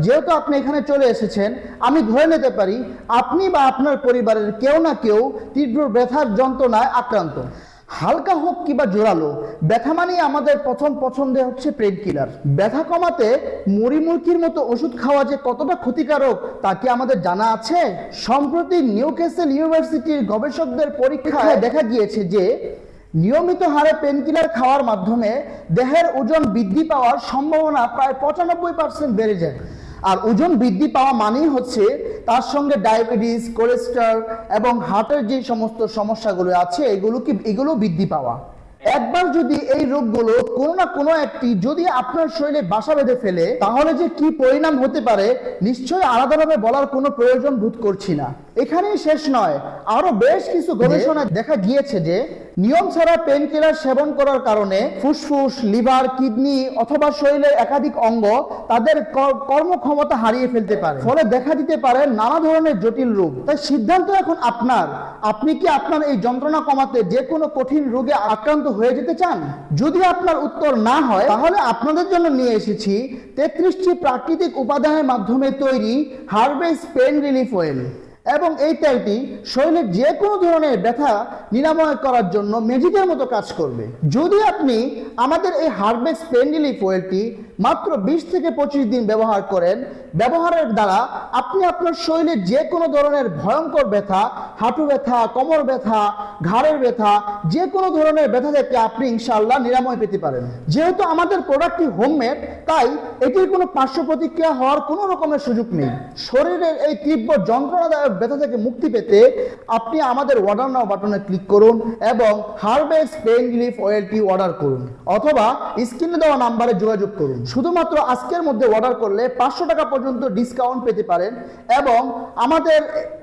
যেহেতু আপনি এখানে চলে এসেছেন, আমি ধরে নিতে পারি আপনি বা আপনার পরিবারের কেউ না কেউ তীব্র ব্যথার যন্ত্রণায় আক্রান্ত। হালকা হোক কিংবা জোরালো, ব্যথা মানেই আমাদের প্রথম পছন্দে হচ্ছে পেইন কিলার। ব্যথা কমাতে মুড়িমুড়কির মতো ওষুধ খাওয়া যে কতটা ক্ষতিকারক তা কি আমাদের জানা আছে? সম্প্রতি নিউক্যাসল ইউনিভার্সিটির গবেষকদের পরীক্ষায় দেখা গিয়েছে যে নিয়মিত হারে পেনকিলার খাওয়ার মাধ্যমে দেহের ওজন বৃদ্ধি পাওয়ার সম্ভাবনা প্রায় 95% বেড়ে যায়। আর ওজন বৃদ্ধি পাওয়া মানেই হচ্ছে তার সঙ্গে ডায়াবেটিস, কোলেস্টেরল এবং হার্টের যে সমস্ত সমস্যাগুলো আছে এগুলো বৃদ্ধি পাওয়া। একবার যদি এই রোগগুলো কোনো না কোনো একটি যদি আপনার শরীরে বাসা বেঁধে ফেলে, তাহলে যে কি পরিণাম হতে পারে নিশ্চয়ই আলাদাভাবে বলার কোনো প্রয়োজন বোধ করছি না। এখানেই শেষ নয়, আরো বেশ কিছু গবেষণায় দেখা গিয়েছে যে নিয়ম ছাড়া পেনকিলার সেবন করার কারণে ফুসফুস, লিভার, কিডনি অথবা শরীরের একাধিক অঙ্গ তাদের কর্মক্ষমতা হারিয়ে ফেলতে পারে, ফলে দেখা দিতে পারে নানা ধরনের জটিল রোগ। তাই সিদ্ধান্ত এখন আপনার। আপনি কি আপনার এই যন্ত্রণা কমাতে যে কোনো কঠিন রোগে আক্রান্ত হয়ে যেতে চান? যদি আপনার উত্তর না হয়, তাহলে আপনাদের জন্য নিয়ে এসেছি 33টি প্রাকৃতিক উপাদানের মাধ্যমে তৈরি হার্বেস পেন রিলিফ অয়েল। এবং এই তেলটি শরীরের যে কোনো ধরনের ব্যথা নিরাময় করার জন্য ম্যাজিকের মতো কাজ করবে। যদি আপনি আমাদের এই হার্বেস পেন রিলিফ অয়েলটি মাত্র 20 থেকে 25 দিন ব্যবহার করেন, ব্যবহারের দ্বারা আপনি আপনার শরীরে যে কোনো ধরনের ভয়ঙ্কর ব্যথা, হাঁটু ব্যথা, কোমর ব্যথা, ঘাড়ের ব্যথা, যে কোনো ধরনের ব্যথা থেকে আপনি ইনশাআল্লাহ নিরাময় পেতে পারেন। যেহেতু আমাদের প্রোডাক্টটি হোমমেড, তাই এটির কোনো পার্শ্ব প্রতিক্রিয়া হওয়ার কোনো রকমের সুযোগ নেই। শরীরের এই তীব্র যন্ত্রণাদায়ক ব্যথা থেকে মুক্তি পেতে আপনি আমাদের অর্ডার নাও বাটনে ক্লিক করুন এবং হার্বেস পেন রিলিফ অয়েলটি অর্ডার করুন, অথবা স্ক্রিনে দেওয়া নাম্বারে যোগাযোগ করুন। শুধুমাত্র আজকের মধ্যে অর্ডার করলে 500 টাকা পর্যন্ত ডিসকাউন্ট পেতে পারেন এবং আমাদের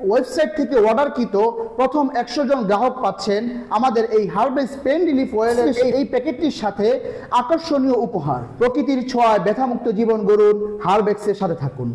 ওয়েবসাইট থেকে অর্ডারকৃত প্রথম 100 জন গ্রাহক পাচ্ছেন আমাদের এই হার্বেস পেন রিলিফ অয়েলের এই প্যাকেটটির সাথে আকর্ষণীয় উপহার। প্রকৃতির ছোঁয়ায় ব্যথামুক্ত জীবন গড়ুন, হার্বেক্সের সাথে থাকুন।